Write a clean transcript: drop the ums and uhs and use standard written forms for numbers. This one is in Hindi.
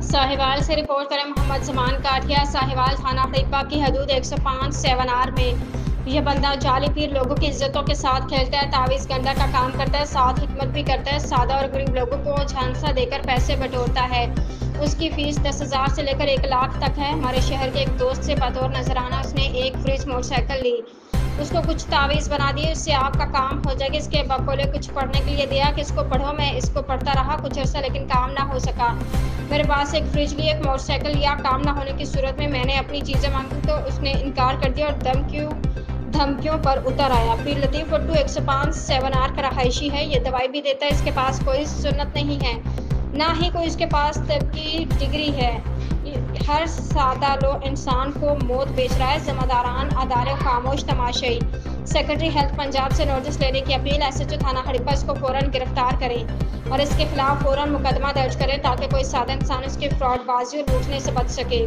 साहिवाल से रिपोर्ट करें मोहम्मद जमान काठिया। साहिवाल थाना हड़ीपा की हदूद 105-7R में यह बंदा जाली पीर लोगों की इज्जतों के साथ खेलता है, तावीज़ गंडा का काम करता है, साथ हिकमत भी करता है। सादा और गरीब लोगों को झांसा देकर पैसे बटोरता है। उसकी फीस 10,000 से लेकर 1 लाख तक है। हमारे शहर के एक दोस्त से बतौर नजराना उसने एक फ्रिज मोटरसाइकिल ली, उसको कुछ तावीज़ बना दिए, उससे आपका काम हो जाएगा। इसके बकोले कुछ पढ़ने के लिए दिया कि इसको पढ़ो। मैं इसको पढ़ता रहा कुछ अर्सा, लेकिन काम ना हो सका। मेरे पास एक फ्रिज ली, एक मोटरसाइकिल लिया। काम ना होने की सूरत में मैंने अपनी चीज़ें मांगी तो उसने इनकार कर दिया और धमकियों पर उतर आया। पीर लतीफ़ भुट्टो 105-7R का रहायशी है। ये दवाई भी देता है। इसके पास कोई सुन्नत नहीं है, ना ही कोई इसके पास तब की डिग्री है। हर सादा लो इंसान को मौत बेच रहा है। जिम्मेदारान अदारे खामोश तमाशाई। सेक्रेटरी हेल्थ पंजाब से नोटिस लेने की अपील। SHO थाना हड़ीपा इसको फौरन गिरफ्तार करें और इसके खिलाफ फौरन मुकदमा दर्ज करें ताकि कोई सादा इंसान इसके फ्रॉडबाजी और लूटने से बच सके।